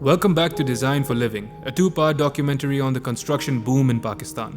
Welcome back to Design for Living, a two-part documentary on the construction boom in Pakistan.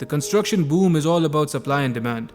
The construction boom is all about supply and demand.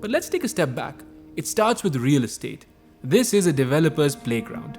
But let's take a step back. It starts with real estate. This is a developer's playground.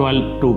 12 to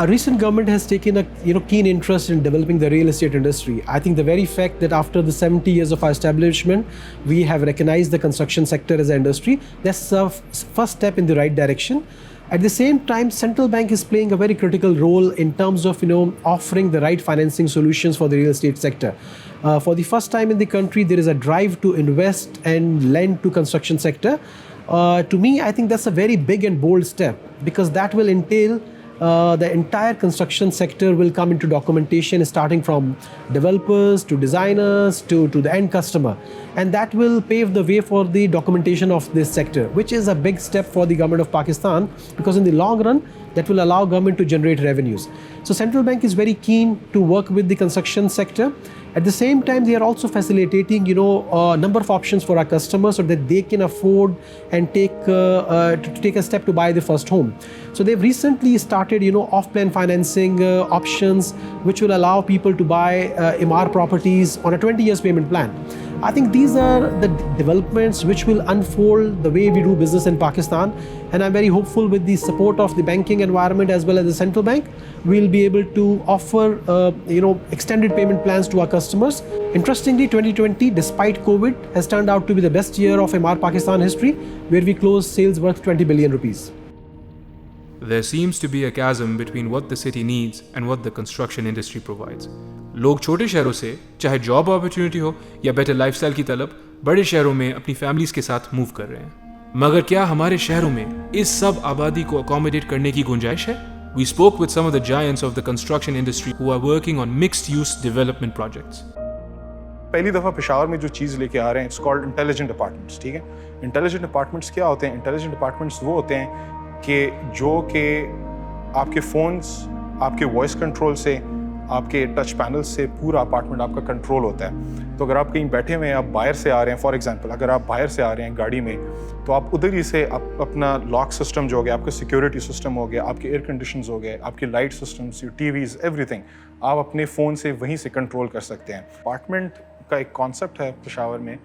Our recent government has taken a keen interest in developing the real estate industry. I think the very fact that after the 70 years of our establishment, we have recognized the construction sector as an industry, that's the first step in the right direction. At the same time, central bank is playing a very critical role in terms of offering the right financing solutions for the real estate sector. For the first time in the country, there is a drive to invest and lend to construction sector. To me, I think that's a very big and bold step because that will entail the entire construction sector will come into documentation, starting from developers to designers to the end customer, and that will pave the way for the documentation of this sector, which is a big step for the government of Pakistan because in the long run that will allow government to generate revenues. So central bank is very keen to work with the construction sector. At the same time, they are also facilitating, a number of options for our customers so that they can afford and take a step to buy the first home. So they've recently started, off-plan financing options, which will allow people to buy MR properties on a 20 years payment plan. I think these are the developments which will unfold the way we do business in Pakistan, and I'm very hopeful with the support of the banking environment as well as the central bank, we'll be able to offer extended payment plans to our customers. Interestingly, 2020, despite COVID, has turned out to be the best year of Emaar Pakistan history, where we closed sales worth 20 billion rupees. There seems to be a chasm between what the city needs and what the construction industry provides. لوگ چھوٹے شہروں سے چاہے job opportunity ہو یا better life style کی طلب بڑے شہروں میں اپنی فیملیز کے ساتھ موو کر رہے ہیں، مگر کیا ہمارے شہروں میں اس سب آبادی کو اکوموڈیٹ کرنے کی گنجائش ہے؟ We spoke with some of the giants of the construction industry who are working on mixed use development projects. پہلی دفعہ پشاور میں جو چیز لے کے آ رہے ہیں اٹس کالڈ انٹیلیجنٹ اپارٹمنٹس. ٹھیک ہے، انٹیلیجنٹ اپارٹمنٹس کیا ہوتے ہیں؟ انٹیلیجنٹ اپارٹمنٹس وہ ہوتے ہیں کہ جو کہ آپ کے فونس، آپ کے وائس کنٹرول سے، آپ کے ٹچ پینل سے پورا اپارٹمنٹ آپ کا کنٹرول ہوتا ہے. تو اگر آپ کہیں بیٹھے ہوئے ہیں، آپ باہر سے آ رہے ہیں، فار ایگزامپل اگر آپ باہر سے آ رہے ہیں گاڑی میں، تو آپ ادھر ہی سے اپنا لاک سسٹم جو ہو گیا، آپ کا سیکورٹی سسٹم ہو گیا، آپ کے ایئر کنڈیشنز ہو گئے، آپ کے light systems, T Vs, every thing آپ اپنے فون سے وہیں سے کنٹرول کر سکتے ہیں. اپارٹمنٹ کا ایک کانسیپٹ ہے پشاور میں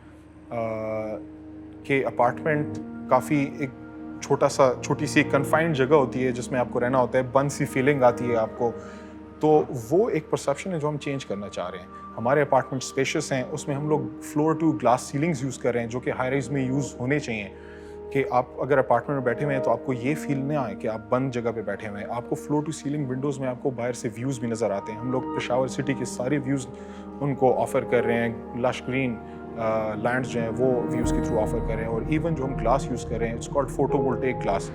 کہ اپارٹمنٹ کافی ایک چھوٹی سی کنفائنڈ جگہ ہوتی ہے جس میں آپ کو رہنا ہوتا ہے، بند سی فیلنگ آتی ہے آپ کو. تو وہ ایک پرسیپشن ہے جو ہم چینج کرنا چاہ رہے ہیں. ہمارے اپارٹمنٹ اسپیشیس ہیں، اس میں ہم لوگ فلور ٹو گلاس سیلنگز یوز کر رہے ہیں جو کہ ہائی رائز میں یوز ہونے چاہیے، کہ آپ اگر اپارٹمنٹ میں بیٹھے ہوئے ہیں تو آپ کو یہ فیل نہ آئے کہ آپ بند جگہ پہ بیٹھے ہوئے ہیں. آپ کو فلور ٹو سیلنگ ونڈوز میں آپ کو باہر سے ویوز بھی نظر آتے ہیں. ہم لوگ پشاور سٹی کے سارے ویوز ان کو آفر کر رہے ہیں، لش گرین لینڈز جو ہیں وہ ویوز کے تھرو آفر کر رہے ہیں. اور ایون جو ہم گلاس یوز کر رہے ہیں اٹس کالڈ فوٹو وولٹیک گلاس،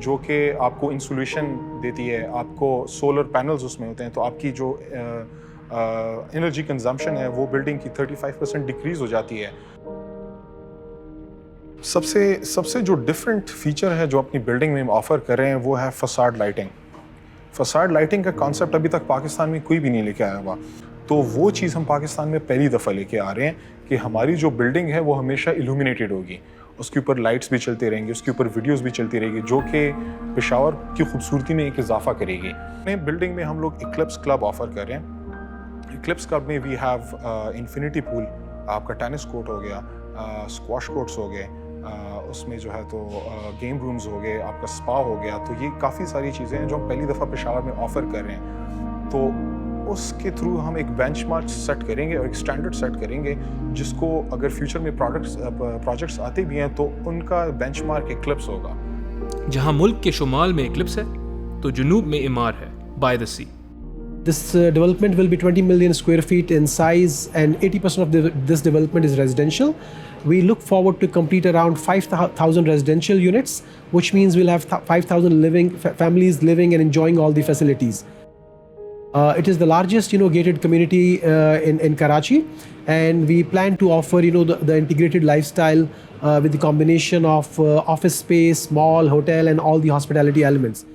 جو کہ آپ کو انسولیشن دیتی ہے، آپ کو سولر پینلز اس میں ہوتے ہیں، تو آپ کی جو انرجی کنزمپشن ہے وہ بلڈنگ کی 35% ڈیکریز ہو جاتی ہے. سب سے جو ڈفرینٹ فیچر ہے جو اپنی بلڈنگ میں آفر کر رہے ہیں وہ ہے فساڈ لائٹنگ. فساڈ لائٹنگ کا کانسیپٹ ابھی تک پاکستان میں کوئی بھی نہیں لے کے آیا ہوا، تو وہ چیز ہم پاکستان میں پہلی دفعہ لے کے آ رہے ہیں کہ ہماری جو بلڈنگ ہے وہ ہمیشہ illuminated ہوگی، اس کے اوپر لائٹس بھی چلتے رہیں گے، اس کے اوپر ویڈیوز بھی چلتی رہے گی، جو کہ پشاور کی خوبصورتی میں ایک اضافہ کرے گی. بلڈنگ میں ہم لوگ ایکلپس کلب آفر کر رہے ہیں. ایکلپس کلب میں وی ہیو انفینٹی پول، آپ کا ٹینس کورٹ ہو گیا، اسکواش کورٹس ہو گئے، اس میں جو ہے تو گیم رومز ہو گئے، آپ کا اسپا ہو گیا. تو یہ کافی ساری چیزیں ہیں جو ہم پہلی دفعہ پشاور میں آفر کر رہے ہیں. تو اس کے تھرو ہم ایک بینچ مارک سیٹ کریں گے اور ایک اسٹینڈرڈ سیٹ کریں گے جس کو اگر فیوچر میں پروجیکٹس آتے بھی ہیں تو ان کا بینچ مارک ایکلپس ہوگا. جہاں ملک کے شمال میں ایکلپس ہے تو جنوب میں ایمار ہے، by the sea. This development will be 20 million square feet in size, and 80% of this development is residential. We look forward to complete around 5,000 residential units, which means we'll have 5,000 families living and enjoying all the facilities. It is the largest, gated community in Karachi, and we plan to offer, the integrated lifestyle with the combination of office space, mall, hotel, and all the hospitality elements.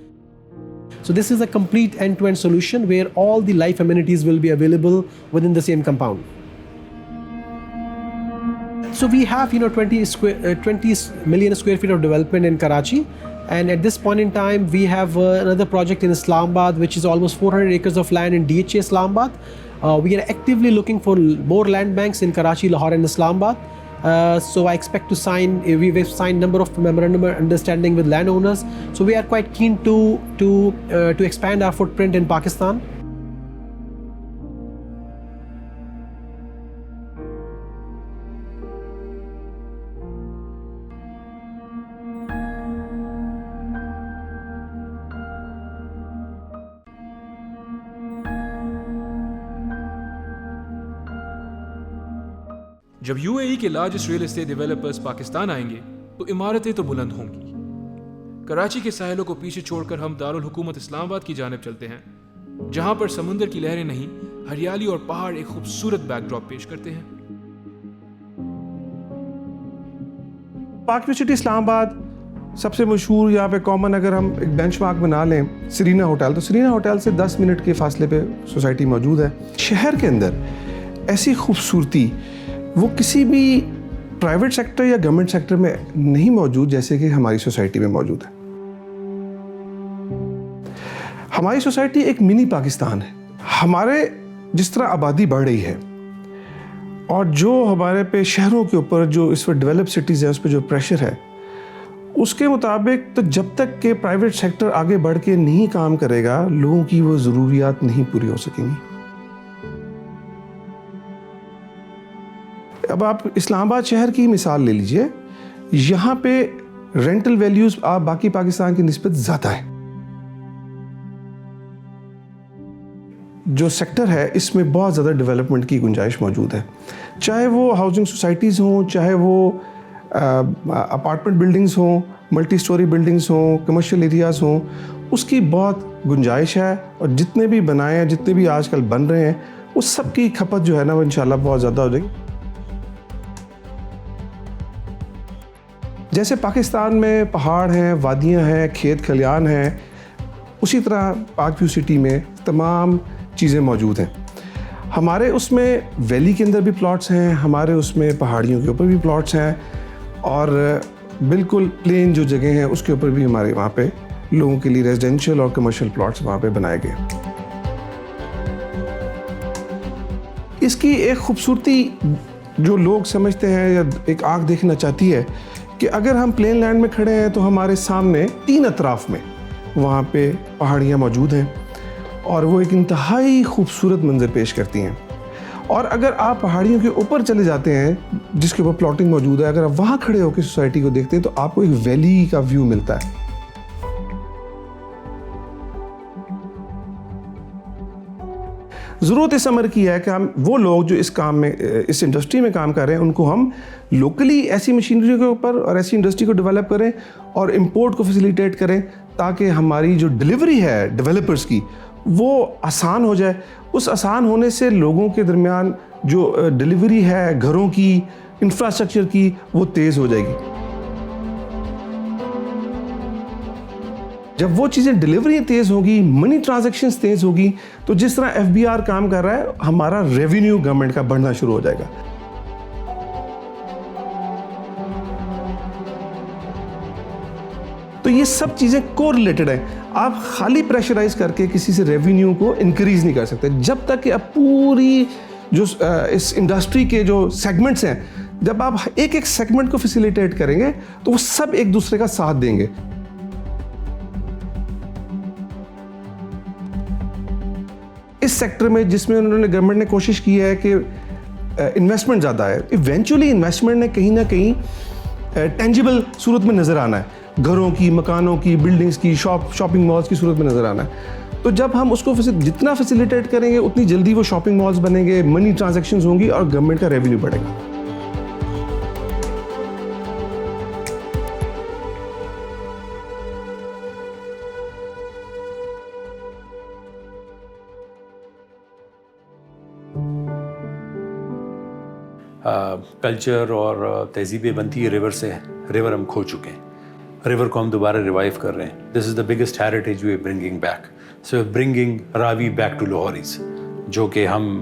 So this is a complete end-to-end solution where all the life amenities will be available within the same compound. So we have 20 million square feet of development in Karachi, and at this point in time we have another project in Islamabad which is almost 400 acres of land in DHA Islamabad. We are actively looking for more land banks in Karachi, Lahore and Islamabad. So I expect to sign, we've signed number of memorandum of understanding with landowners. So we are quite keen to expand our footprint in Pakistan. جب UAE کے largest real estate developers Pakistan آئیں گے تو عمارتیں تو بلند ہوں گی. کراچی کے ساحلوں کو پیچھے چھوڑ کر ہم دارالحکومت اسلام آباد کی جانب چلتے ہیں، جہاں پر سمندر کی لہریں نہیں، ہریالی اور پہاڑ ایک خوبصورت بیک ڈراپ پیش کرتے ہیں. پاک یونیورسٹی اسلام آباد سب سے مشہور یہاں پہ کامن اگر ہم ایک بینچ مارک بنا لیں سرینا ہوٹل، تو سرینا ہوٹل سے 10 منٹ کے فاصلے پہ سوسائٹی موجود ہے. شہر کے اندر ایسی خوبصورتی وہ کسی بھی پرائیویٹ سیکٹر یا گورنمنٹ سیکٹر میں نہیں موجود جیسے کہ ہماری سوسائٹی میں موجود ہے. ہماری سوسائٹی ایک منی پاکستان ہے. ہمارے جس طرح آبادی بڑھ رہی ہے اور جو ہمارے پہ شہروں کے اوپر جو اس وقت ڈیولپ سٹیز ہیں اس پہ جو پریشر ہے اس کے مطابق تو جب تک کہ پرائیویٹ سیکٹر آگے بڑھ کے نہیں کام کرے گا لوگوں کی وہ ضروریات نہیں پوری ہو سکیں گی. اب آپ اسلام آباد شہر کی مثال لے لیجئے, یہاں پہ رینٹل ویلیوز آپ باقی پاکستان کی نسبت زیادہ ہے. جو سیکٹر ہے اس میں بہت زیادہ ڈیولپمنٹ کی گنجائش موجود ہے, چاہے وہ ہاؤسنگ سوسائٹیز ہوں, چاہے وہ اپارٹمنٹ بلڈنگز ہوں, ملٹی سٹوری بلڈنگز ہوں, کمرشل ایریاز ہوں, اس کی بہت گنجائش ہے. اور جتنے بھی بنائے ہیں, جتنے بھی آج کل بن رہے ہیں, اس سب کی کھپت جو ہے نا وہ انشاءاللہ بہت زیادہ ہو جائے گی. جیسے پاکستان میں پہاڑ ہیں, وادیاں ہیں, کھیت کھلیان ہیں, اسی طرح پاک ویو سٹی میں تمام چیزیں موجود ہیں. ہمارے اس میں ویلی کے اندر بھی پلاٹس ہیں, ہمارے اس میں پہاڑیوں کے اوپر بھی پلاٹس ہیں, اور بالکل پلین جو جگہ ہیں اس کے اوپر بھی ہمارے وہاں پہ لوگوں کے لیے ریزیڈینشیل اور کمرشل پلاٹس وہاں پہ بنائے گئے. اس کی ایک خوبصورتی جو لوگ سمجھتے ہیں یا ایک آنکھ دیکھنا چاہتی ہے کہ اگر ہم پلین لینڈ میں کھڑے ہیں تو ہمارے سامنے 3 اطراف میں وہاں پہ پہاڑیاں موجود ہیں اور وہ ایک انتہائی خوبصورت منظر پیش کرتی ہیں. اور اگر آپ پہاڑیوں کے اوپر چلے جاتے ہیں جس کے اوپر پلاٹنگ موجود ہے, اگر آپ وہاں کھڑے ہو کے سوسائٹی کو دیکھتے ہیں تو آپ کو ایک ویلی کا ویو ملتا ہے. ضرورت اس امر کی ہے کہ ہم وہ لوگ جو اس کام میں, اس انڈسٹری میں کام کر رہے ہیں, ان کو ہم لوکلی ایسی مشینری کے اوپر اور ایسی انڈسٹری کو ڈیولپ کریں اور امپورٹ کو فیسیلیٹیٹ کریں تاکہ ہماری جو ڈیلیوری ہے ڈیولپرز کی وہ آسان ہو جائے. اس آسان ہونے سے لوگوں کے درمیان جو ڈیلیوری ہے گھروں کی, انفراسٹرکچر کی, وہ تیز ہو جائے گی. جب وہ چیزیں ڈیلیوری تیز ہوگی, منی ٹرانزیکشنز تیز ہوگی, تو جس طرح FBR کام کر رہا ہے, ہمارا ریونیو گورنمنٹ کا بڑھنا شروع ہو جائے گا. تو یہ سب چیزیں کو ریلیٹڈ ہیں. آپ خالی پریشرائز کر کے کسی سے ریونیو کو انکریز نہیں کر سکتے جب تک کہ آپ پوری جو اس انڈسٹری کے جو سیگمنٹس ہیں, جب آپ ایک ایک سیگمنٹ کو فیسیلیٹیٹ کریں گے تو وہ سب ایک دوسرے کا ساتھ دیں گے. اس سیکٹر میں جس میں انہوں نے گورنمنٹ نے کوشش کی ہے کہ انویسٹمنٹ زیادہ ہے, ایونچولی انویسٹمنٹ نے کہیں نہ کہیں ٹینجیبل صورت میں نظر آنا ہے, گھروں کی, مکانوں کی, بلڈنگز کی, شاپنگ مالز کی صورت میں نظر آنا ہے. تو جب ہم اس کو جتنا فیسیلیٹیٹ کریں گے اتنی جلدی وہ شاپنگ مالز بنیں گے, منی ٹرانزیکشنز ہوں گی اور گورنمنٹ کا ریونیو بڑھے گا. کلچر اور تہذیبیں بنتی ہے ریور سے. ریور ہم کھو چکے ہیں, ریور کو ہم دوبارہ ریوائیو کر رہے ہیں. This is the biggest heritage we are bringing back. So bringing Ravi back to Lahoris, جو کہ ہم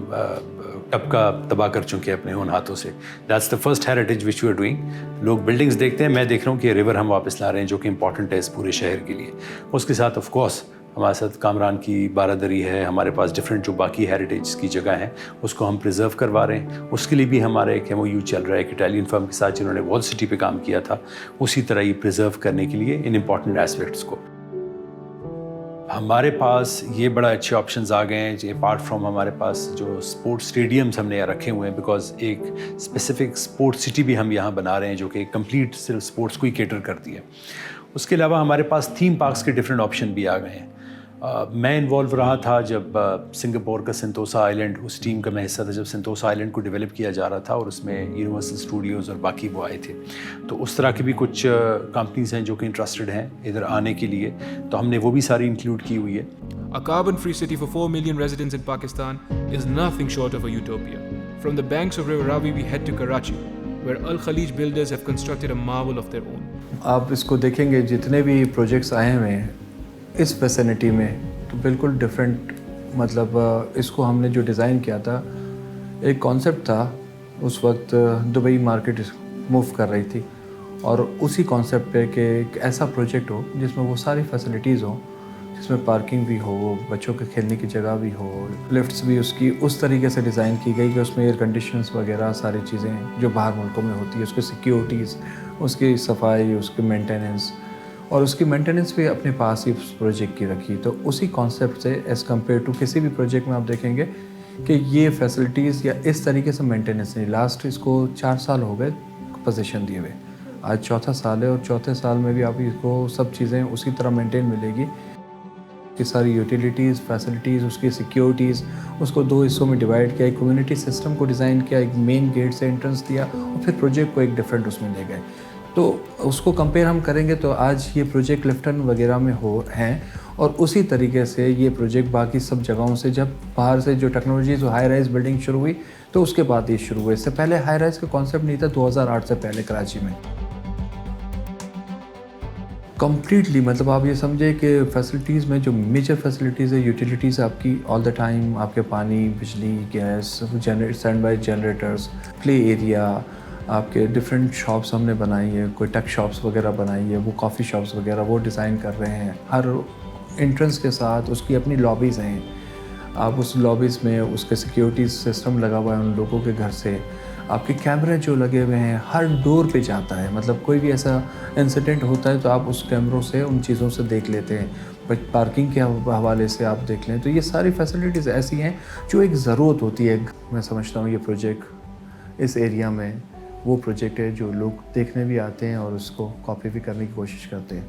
ٹپکا تباہ کر چکے ہیں اپنے ان ہاتھوں سے. That's the first heritage which we are doing. لوگ بلڈنگس دیکھتے ہیں, میں دیکھ رہا ہوں کہ ریور ہم واپس لا رہے ہیں, جو کہ امپورٹنٹ ہے اس پورے شہر کے لیے. اس کے ساتھ آف کورس ہمارے ساتھ کامران کی بارادری ہے, ہمارے پاس ڈفرینٹ جو باقی ہیریٹیج کی جگہ ہیں اس کو ہم پریزرو کروا رہے ہیں. اس کے لیے بھی ہمارا ایک MOU چل رہا ہے ایک اٹالین فرم کے ساتھ جنہوں نے وال سٹی پہ کام کیا تھا, اسی طرح یہ پریزرو کرنے کے لیے ان امپورٹنٹ ایسپیکٹس کو. ہمارے پاس یہ بڑا اچھے آپشنز آ گئے ہیں. اپارٹ فرام ہمارے پاس جو اسپورٹس اسٹیڈیمس ہم نے یہاں رکھے ہوئے ہیں, بیکاز ایک اسپیسیفک اسپورٹس سٹی بھی ہم یہاں بنا رہے ہیں جو کہ کمپلیٹ صرف اسپورٹس کو ہی کیٹر کرتی ہے. اس کے علاوہ ہمارے پاس تھیم پارکس کے ڈفرینٹ آپشن بھی آ گئے ہیں. میں انوالو رہا تھا جب سنگاپور کا سنتوسا آئیلینڈ, اس ٹیم کا میں حصہ تھا جب سنتوسا آئیلینڈ کو ڈیولپ کیا جا رہا تھا اور اس میں یونیورسل اسٹوڈیوز اور باقی وہ آئے تھے. تو اس طرح کی بھی کچھ کمپنیز ہیں جو کہ انٹرسٹڈ ہیں ادھر آنے کے لیے, تو ہم نے وہ بھی ساری انکلوڈ کی ہوئی ہے. A carbon-free city for 4 million residents in Pakistan is nothing short of a utopia. From the banks of River Ravi, we head to Karachi, where Al Khalij builders have constructed a marvel of their own. آپ اس کو دیکھیں گے جتنے بھی projects آئے ہوئے ہیں اس facility میں, تو بالکل ڈفرینٹ, مطلب اس کو ہم نے جو ڈیزائن کیا تھا, ایک کانسیپٹ تھا اس وقت دبئی مارکیٹ موو کر رہی تھی, اور اسی کانسیپٹ پہ کہ ایک ایسا پروجیکٹ ہو جس میں وہ ساری فیسلٹیز ہوں جس میں پارکنگ بھی ہو, بچوں کے کھیلنے کی جگہ بھی ہو, لفٹس بھی اس کی اس طریقے سے ڈیزائن کی گئی کہ اس میں ایئر کنڈیشنز وغیرہ ساری چیزیں جو باہر ملکوں میں ہوتی ہے, اس کی سیکیورٹیز, اس کی صفائی, اس کی مینٹیننس, اور اس کی مینٹیننس بھی اپنے پاس ہی اس پروجیکٹ کی رکھی. تو اسی کانسیپٹ سے ایز کمپیئر ٹو کسی بھی پروجیکٹ میں آپ دیکھیں گے کہ یہ فیسلٹیز یا اس طریقے سے مینٹیننس نہیں. لاسٹ اس کو 4 سال ہو گئے پوزیشن دیے ہوئے, آج چوتھا سال ہے, اور چوتھے سال میں بھی آپ اس کو سب چیزیں اسی طرح مینٹین ملے گی کہ ساری یوٹیلیٹیز, فیسلٹیز, اس کی سیکیورٹیز, اس کو 2 حصوں میں ڈیوائڈ کیا, ایک کمیونٹی سسٹم کو ڈیزائن کیا, ایک مین گیٹ سے انٹرنس دیا, اور پھر پروجیکٹ کو ایک ڈفرینٹ اس میں لے گئے. تو اس کو کمپیئر ہم کریں گے تو آج یہ پروجیکٹ لفٹن وغیرہ میں ہیں, اور اسی طریقے سے یہ پروجیکٹ باقی سب جگہوں سے, جب باہر سے جو ٹیکنالوجیز ہائی رائز بلڈنگ شروع ہوئی تو اس کے بعد یہ شروع ہوئے. اس سے پہلے ہائی رائز کا کانسیپٹ نہیں تھا 2008 سے پہلے کراچی میں. کمپلیٹلی مطلب آپ یہ سمجھے کہ فیسلٹیز میں جو میجر فیسلٹیز ہے, یوٹیلیٹیز آپ کی آل دا ٹائم, آپ کے پانی, بجلی, gas, stand by generators, play area, آپ کے ڈفرینٹ شاپس ہم نے بنائی ہے, کوئی ٹیک شاپس وغیرہ بنائی ہے, وہ کافی شاپس وغیرہ وہ ڈیزائن کر رہے ہیں. ہر انٹرنس کے ساتھ اس کی اپنی لابیز ہیں, آپ اس لابیز میں اس کے سیکیورٹی سسٹم لگا ہوا ہے ان لوگوں کے گھر سے, آپ کے کیمرے جو لگے ہوئے ہیں ہر ڈور پہ جاتا ہے, مطلب کوئی بھی ایسا انسیڈنٹ ہوتا ہے تو آپ اس کیمروں سے ان چیزوں سے دیکھ لیتے ہیں. پارکنگ کے حوالے سے آپ دیکھ لیں تو یہ ساری فیسلٹیز ایسی ہیں جو ایک ضرورت ہوتی ہے. میں سمجھتا ہوں یہ پروجیکٹ اس ایریا میں وہ پروجیکٹ ہے جو لوگ دیکھنے بھی آتے ہیں اور اس کو کاپی بھی کرنے کی کوشش کرتے ہیں,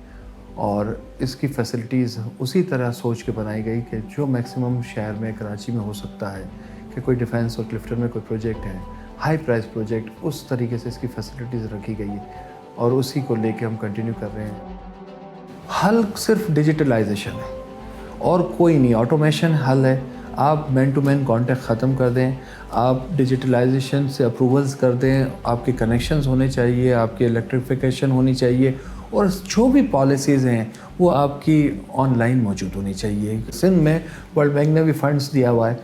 اور اس کی فیسلٹیز اسی طرح سوچ کے بنائی گئی کہ جو میکسیمم شہر میں, کراچی میں ہو سکتا ہے کہ کوئی ڈیفینس اور کلفٹن میں کوئی پروجیکٹ ہے, ہائی پرائز پروجیکٹ, اس طریقے سے اس کی فیسلٹیز رکھی گئی ہے, اور اسی کو لے کے ہم کنٹینیو کر رہے ہیں. حل صرف ڈیجیٹلائزیشن ہے اور کوئی نہیں, آٹومیشن حل ہے. آپ مین ٹو مین کانٹیکٹ ختم کر دیں, آپ ڈیجیٹلائزیشن سے اپروولز کر دیں, آپ کے کنیکشنز ہونے چاہیے, آپ کی الیکٹریفیکیشن ہونی چاہیے, اور جو بھی پالیسیز ہیں وہ آپ کی آن لائن موجود ہونی چاہیے. سندھ میں ورلڈ بینک نے بھی فنڈز دیا ہوا ہے,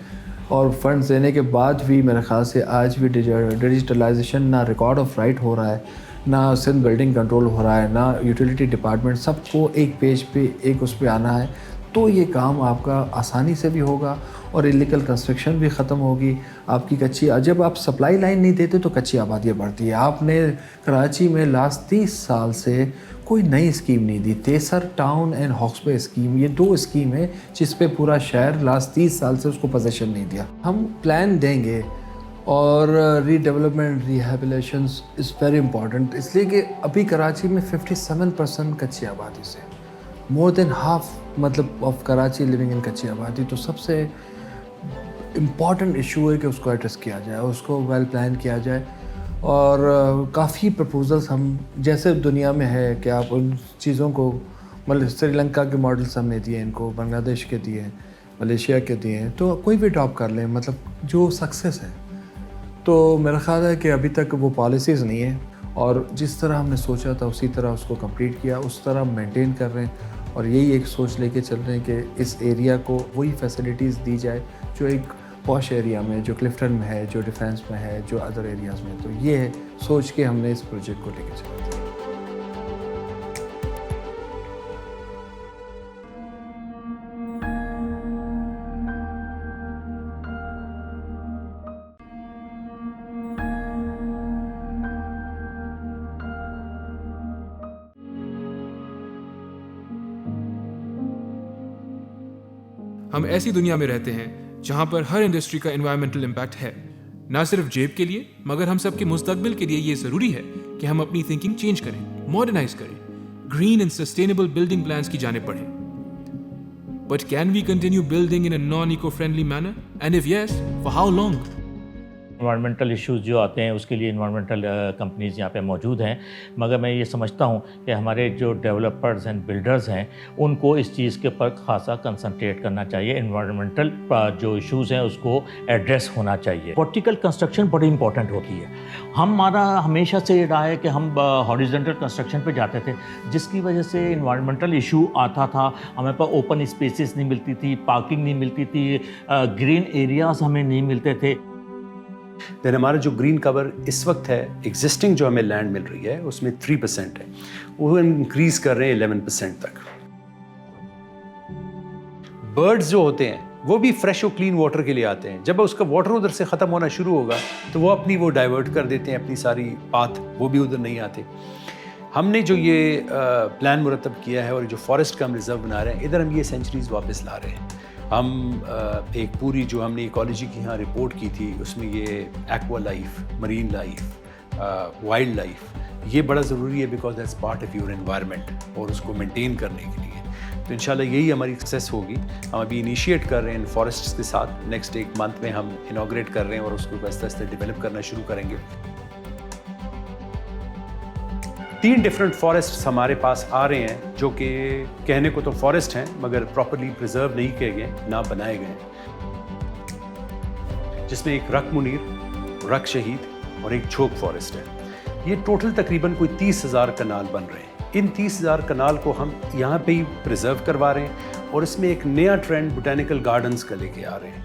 اور فنڈز دینے کے بعد بھی میرے خیال سے آج بھی ڈیجیٹلائزیشن نہ ریکارڈ آف رائٹ ہو رہا ہے, نہ سندھ بلڈنگ کنٹرول ہو رہا ہے, نہ یوٹیلیٹی ڈپارٹمنٹ, سب کو ایک پیج پہ ایک اس پہ آنا ہے. تو یہ کام آپ کا آسانی سے بھی ہوگا اور انلیگل کنسٹرکشن بھی ختم ہوگی. آپ کی کچی, جب آپ سپلائی لائن نہیں دیتے تو کچی آبادیاں بڑھتی ہے. آپ نے کراچی میں لاسٹ 30 سال سے کوئی نئی اسکیم نہیں دی. تیسر ٹاؤن اینڈ ہاکس بے اسکیم, یہ 2 اسکیم ہے جس پہ پورا شہر لاسٹ 30 سال سے اس کو پوزیشن نہیں دیا. ہم پلان دیں گے, اور ری ڈیولپمنٹ ریہیبلیشنز از ویری امپورٹنٹ, اس لیے کہ ابھی کراچی میں 57% کچی آبادی سے, مور دین ہاف مطلب آف کراچی لیونگ ان کچی آبادی. تو سب سے امپورٹنٹ ایشو ہے کہ اس کو ایڈریس کیا جائے, اس کو ویل پلان کیا جائے. اور کافی پرپوزلس ہم جیسے دنیا میں ہے کہ آپ ان چیزوں کو, مطلب سری لنکا کے ماڈلس ہم نے دیے, ان کو بنگلہ دیش کے دیے ہیں, ملیشیا کے دیے ہیں, تو کوئی بھی اڈاپٹ کر لیں, مطلب جو سکسیس ہے. تو میرا خیال ہے کہ ابھی تک وہ پالیسیز نہیں ہیں, اور جس طرح ہم نے سوچا تھا اسی طرح اس کو کمپلیٹ کیا, اس طرح مینٹین کر رہے ہیں, اور یہی ایک سوچ لے کے چل رہے ہیں کہ اس ایریا کو وہی فیسلٹیز دی جائے جو ایک پوش ایریا میں, جو کلفٹن میں ہے, جو ڈیفینس میں ہے, جو ادر ایریاز میں. تو یہ ہے سوچ کے ہم نے اس پروجیکٹ کو لے کے چلا. ہم ایسی دنیا میں رہتے ہیں جہاں پر ہر انڈسٹری کا انوائرمنٹل امپیکٹ ہے, نہ صرف جیب کے لیے مگر ہم سب کے مستقبل کے لیے. یہ ضروری ہے کہ ہم اپنی تھنکنگ چینج کریں, ماڈرنائز کریں, green and sustainable building plans کی جانب بڑھیں. But can we continue building in a non eco friendly manner, and if yes, for how long? Environmental issues جو آتے ہیں اس کے لیے انوائرمنٹل کمپنیز یہاں پہ موجود ہیں, مگر میں یہ سمجھتا ہوں کہ ہمارے جو ڈیولپرز اینڈ بلڈرز ہیں ان کو اس چیز کے پر خاصا کنسنٹریٹ کرنا چاہیے. انوائرمنٹل جو ایشوز ہیں اس کو ایڈریس ہونا چاہیے. ورٹیکل کنسٹرکشن بڑی امپورٹنٹ ہوتی ہے. ہمارا ہمیشہ سے یہ رہا ہے کہ ہم ہاریزونٹل کنسٹرکشن پہ جاتے تھے, جس کی وجہ سے انوائرمنٹل ایشو آتا تھا. ہمیں پاس اوپن اسپیسز نہیں ملتی تھی, پارکنگ نہیں ملتی تھی, گرین ایریاز ہمیں نہیں ملتے تھے. دین ہمارا جو گرین کور اس وقت ہے ایگزسٹنگ جو ہمیں لینڈ مل رہی ہے اس میں 3% ہے, وہ انکریز کر رہے ہیں 11% تک. برڈز جو ہوتے ہیں وہ بھی فریش و کلین واٹر کے لیے آتے ہیں. جب اس کا واٹر ادھر سے ختم ہونا شروع ہوگا تو وہ اپنی وہ ڈائیورٹ کر دیتے ہیں اپنی ساری پاتھ, وہ بھی ادھر نہیں آتے. ہم نے جو یہ پلان مرتب کیا ہے اور جو فارسٹ کا ہم ریزرو بنا رہے ہیں, ادھر ہم یہ سینچریز واپس لا رہے ہیں. ہم ایک پوری جو ہم نے ایکالوجی کی یہاں رپورٹ کی تھی, اس میں یہ aqua life, marine life, wild life, یہ بڑا ضروری ہے because that's part of your environment, اور اس کو مینٹین کرنے کے لیے. تو انشاءاللہ یہی ہماری سکسیس ہوگی. ہم ابھی انیشیٹ کر رہے ہیں ان فارسٹس کے ساتھ, نیکسٹ 1 منتھ میں ہم انوگریٹ کر رہے ہیں اور اس کو آہستہ آہستہ ڈیولپ کرنا شروع کریں گے. 3 ڈفرینٹ فارسٹس ہمارے پاس آ رہے ہیں جو کہ کہنے کو تو فارسٹ ہیں مگر پراپرلی پریزرو نہیں کیے گئے, نہ بنائے گئے, جس میں ایک رق منیر, رق شہید اور ایک چھوک فارسٹ ہے. یہ ٹوٹل تقریباً کوئی 30,000 کنال بن رہے ہیں. ان 30,000 کنال کو ہم یہاں پہ ہی پریزرو کروا رہے ہیں اور اس میں ایک نیا ٹرینڈ بوٹینیکل گارڈنز کا لے کے آ رہے ہیں.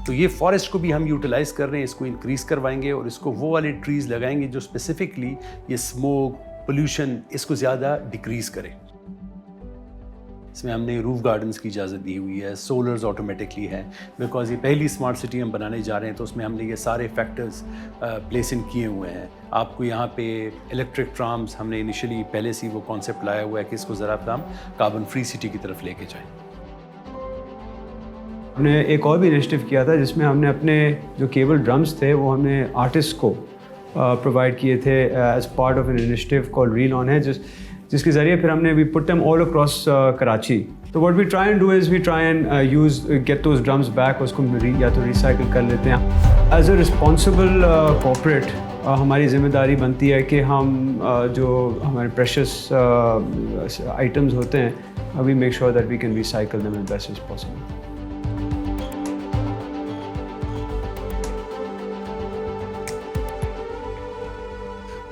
تو یہ فارسٹ کو بھی ہم یوٹیلائز کر رہے ہیں, اس کو انکریز کروائیں گے اور اس کو وہ والے ٹریز لگائیں گے جو اسپیسیفکلی یہ اسموک, پولیوشن, اس کو زیادہ ڈیکریز کرے. اس میں ہم نے روف گارڈنز کی اجازت دی ہوئی ہے, سولرز آٹومیٹکلی ہے, بیکاز یہ پہلی اسمارٹ سٹی ہم بنانے جا رہے ہیں, تو اس میں ہم نے یہ سارے فیکٹرز پلیس ان کیے ہوئے ہیں. آپ کو یہاں پہ الیکٹرک ٹرامز ہم نے انیشلی پہلے سے وہ کانسیپٹ لایا ہوا ہے کہ اس کو ذرا ہم کاربن فری سٹی کی طرف لے کے جائیں. ہم نے ایک اور بھی انیشیٹو کیا تھا جس میں ہم نے اپنے جو کیبل ڈرمز تھے وہ ہم نے آرٹسٹ کو پرووائڈ کیے تھے as part of an initiative call reel on ہے, جس کے ذریعے پھر ہم نے we put them all across Karachi. تو what we try and do is we try and use get those drums back, اس کو یا تو ریسائیکل کر لیتے ہیں. ایز اے رسپانسبل کارپوریٹ ہماری ذمہ داری بنتی ہے کہ ہم جو ہمارے پریشس آئٹمز ہوتے ہیں, we make sure that we can recycle them as best as possible.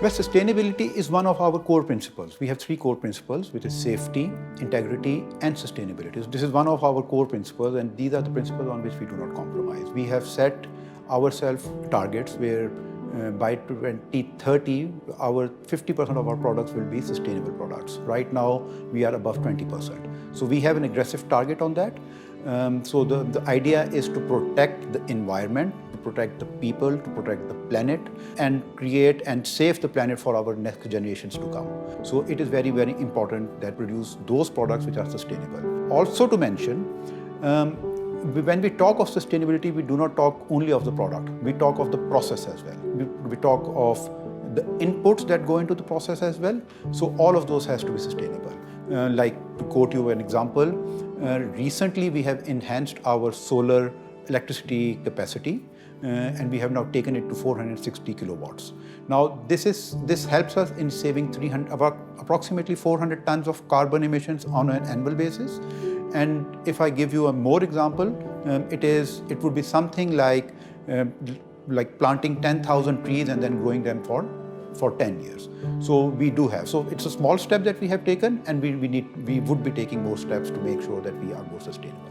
Well, sustainability is one of our core principles. We have 3 core principles, which is safety, integrity, and sustainability. So this is one of our core principles, and these are the principles on which we do not compromise. We have set ourselves targets where by 2030, our 50% of our products will be sustainable products. Right now, we are above 20%. So we have an aggressive target on that. So the idea is to protect the environment, to protect the people, to protect the planet, and create and save the planet for our next generations to come. So it is very, very important that we produce those products which are sustainable. Also to mention, when we talk of sustainability, we do not talk only of the product. We talk of the process as well. We talk of the inputs that go into the process as well. So all of those has to be sustainable. Like to quote you an example, recently we have enhanced our solar electricity capacity and we have now taken it to 460 kilowatts. Now this helps us in saving approximately 400 tons of carbon emissions on an annual basis. And if I give you a more example, it would be something like planting 10,000 trees and then growing them for 10 years. So we do have. So it's a small step that we have taken, and we would be taking more steps to make sure that we are more sustainable.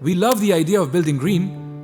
We love the idea of building green,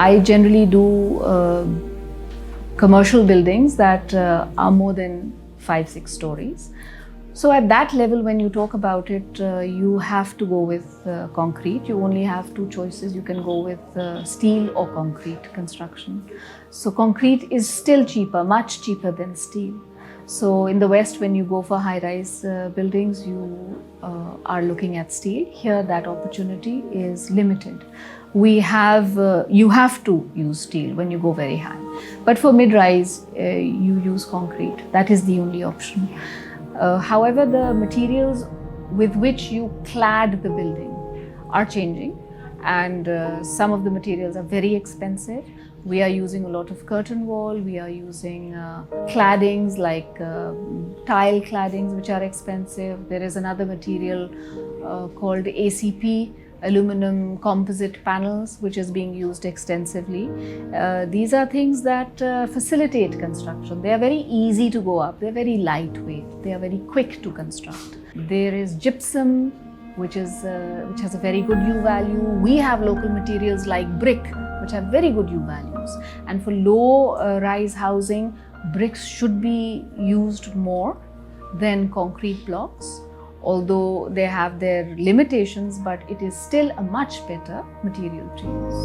I generally do commercial buildings that are more than 5-6 stories. So at that level, when you talk about it, you have to go with concrete. You only have two choices. You can go with steel or concrete construction. So concrete is still cheaper, much cheaper than steel. So in the West, when you go for high-rise buildings, you are looking at steel. Here, that opportunity is limited. You have to use steel when you go very high. But for mid-rise, you use concrete. That is the only option. However, the materials with which you clad the building are changing, and some of the materials are very expensive. We are using a lot of curtain wall. We are using claddings like tile claddings, which are expensive. There is another material called ACP, aluminum composite panels, which is being used extensively. These are things that facilitate construction. They are very easy to go up. They are very lightweight. They are very quick to construct. There is gypsum, which has a very good U value. We have local materials like brick, which have very good U values. And for low rise housing, bricks should be used more than concrete blocks. Although they have their limitations, but it is still a much better material to use.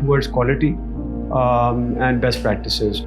towards quality and best practices.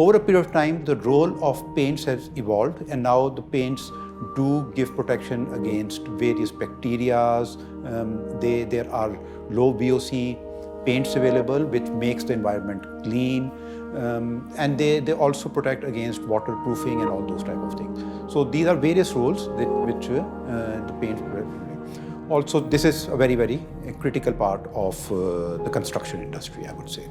Over a period of time, the role of paints has evolved, and now the paints do give protection against various bacteria. There are low VOC paints available, which makes the environment clean, and they also protect against waterproofing and all those type of things. So these are various roles which the paints protect. Also, this is a very, very critical part of the construction industry, I would say.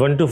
1 to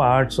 parts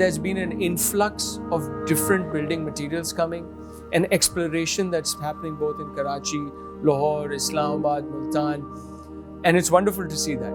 there's been an influx of different building materials coming, an exploration that's happening both in Karachi, Lahore, Islamabad, Multan, and it's wonderful to see that.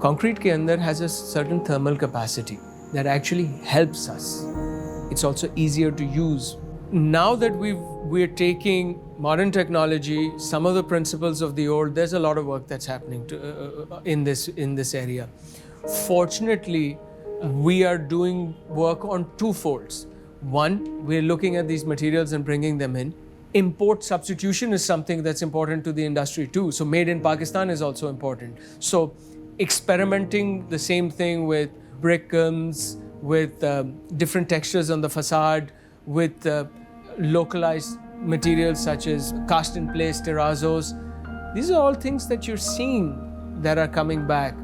concrete ke andar has a certain thermal capacity that actually helps us. It's also easier to use. Now that we're taking modern technology, some of the principles of the old, there's a lot of work that's happening in this area. Fortunately, we are doing work on two folds. One, we're looking at these materials and bringing them in. Import substitution is something that's important to the industry too. So made in Pakistan is also important. So experimenting the same thing with brickums, with different textures on the facade, with localized materials such as cast in place terrazzos. These are all things that you're seeing that are coming back.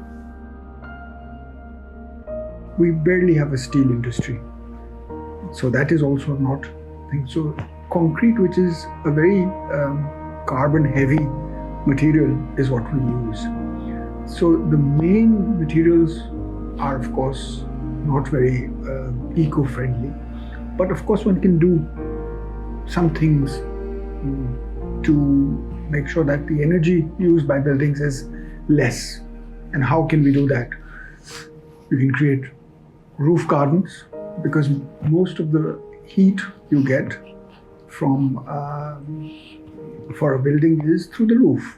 We barely have a steel industry. So that is also not thing. So concrete, which is a very carbon heavy material, is what we use. So the main materials are of course not very eco-friendly, but of course one can do some things to make sure that the energy used by buildings is less. And how can we do that? You can create roof gardens, because most of the heat you get from for a building is through the roof.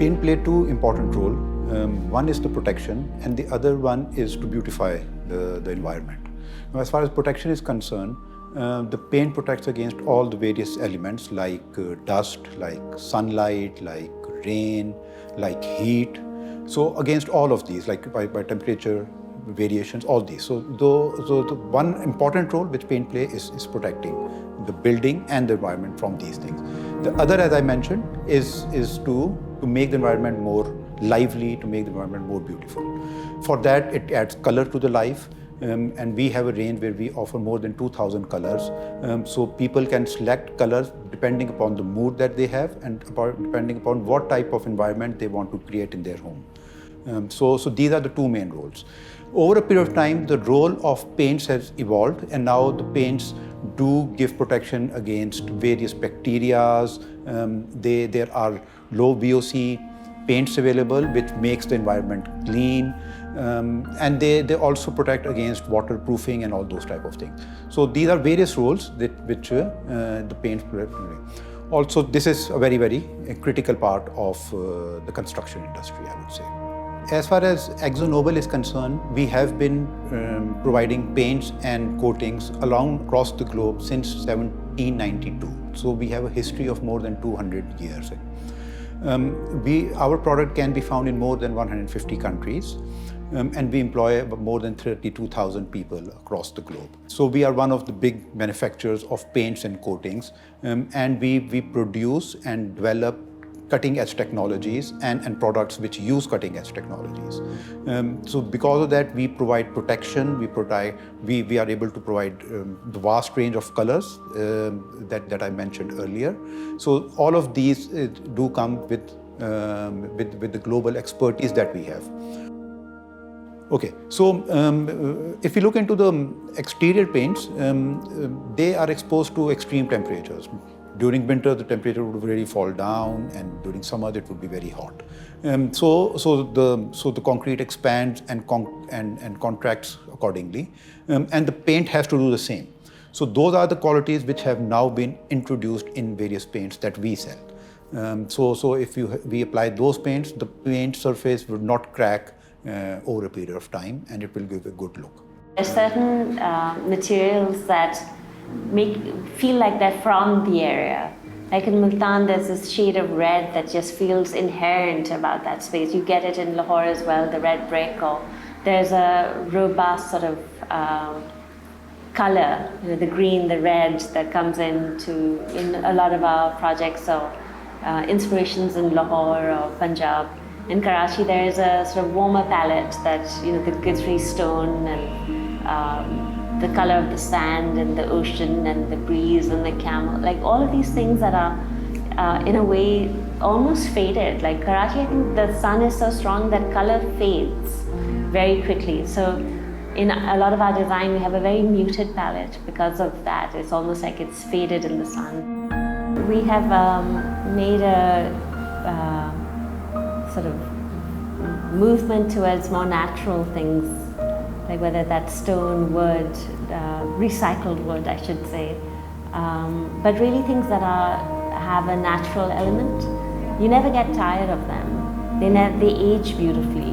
Paint play two important role. One is the protection and the other one is to beautify the environment. Now, as far as protection is concerned, the paint protects against all the various elements like dust, like sunlight, like rain, like heat. So against all of these, like by temperature variations, all these. So the one important role which paint play is protecting the building and the environment from these things. The other, as I mentioned, is to make the environment more lively, to make the environment more beautiful. For that, it adds color to the life. And we have a range where we offer more than 2,000 colors. So people can select colors depending upon the mood that they have and depending upon what type of environment they want to create in their home. So these are the two main roles. Over a period of time, the role of paints has evolved, and now the paints do give protection against various bacteria. There are low VOC paints available which makes the environment clean. And they also protect against waterproofing and all those type of things. So these are various roles which the paints protect. Also, this is a very, very critical part of the construction industry, I would say. As far as AkzoNobel is concerned, we have been providing paints and coatings across the globe since 1792. So we have a history of more than 200 years. Our product can be found in more than 150 countries. And we employ more than 32,000 people across the globe. So we are one of the big manufacturers of paints and coatings, and we produce and develop cutting-edge technologies and products which use cutting-edge technologies. So because of that, we provide protection. We are able to provide the vast range of colors that I mentioned earlier. So all of these do come with the global expertise that we have. Okay, so if you look into the exterior paints, they are exposed to extreme temperatures. During winter, the temperature would really fall down, and during summer, it would be very hot. So the concrete expands and contracts accordingly, and the paint has to do the same. So those are the qualities which have now been introduced in various paints that we sell. So if we apply those paints, the paint surface would not crack over a period of time, and it will give a good look. There are certain materials that feel like they're from the area. Like in Multan, there's this shade of red that just feels inherent about that space. You get it in Lahore as well, the red brick, or there's a robust sort of color, the green, the red that comes in a lot of our projects, or inspirations in Lahore or Punjab. In Karachi, there is a sort of warmer palette that, the Guthrie stone and the color of the sand and the ocean and the breeze and the camel, like all of these things that are in a way almost faded. Like Karachi, I think the sun is so strong that color fades very quickly. So in a lot of our design, we have a very muted palette because of that. It's almost like it's faded in the sun. We have made a sort of movement towards more natural things, like whether that's stone, wood, recycled wood, I should say, but really things that have a natural element. You never get tired of them. They age beautifully.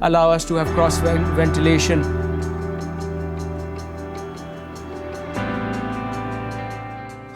allow us to have cross ventilation.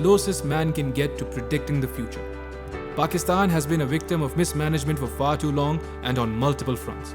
closest man can get to predicting the future. Pakistan has been a victim of mismanagement for far too long and on multiple fronts.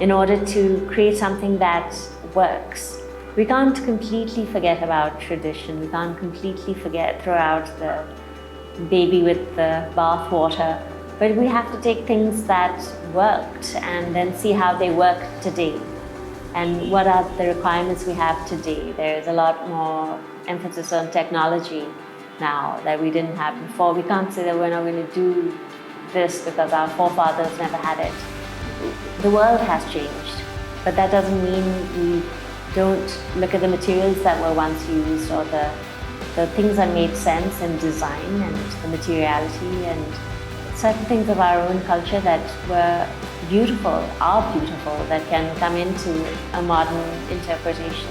In order to create something that works, we can't completely forget about tradition. We can't completely throw out the baby with the bath water. But we have to take things that worked and then see how they work today. And what are the requirements we have today? There's a lot more emphasis on technology now that we didn't have before. We can't say that we're not going to do this because our forefathers never had it. The world has changed, but that doesn't mean we don't look at the materials that were once used or the things that made sense in design and the materiality and certain things of our own culture that were beautiful, are beautiful, that can come into a modern interpretation.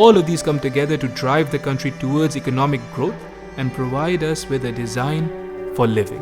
All of these come together to drive the country towards economic growth and provide us with a design for living.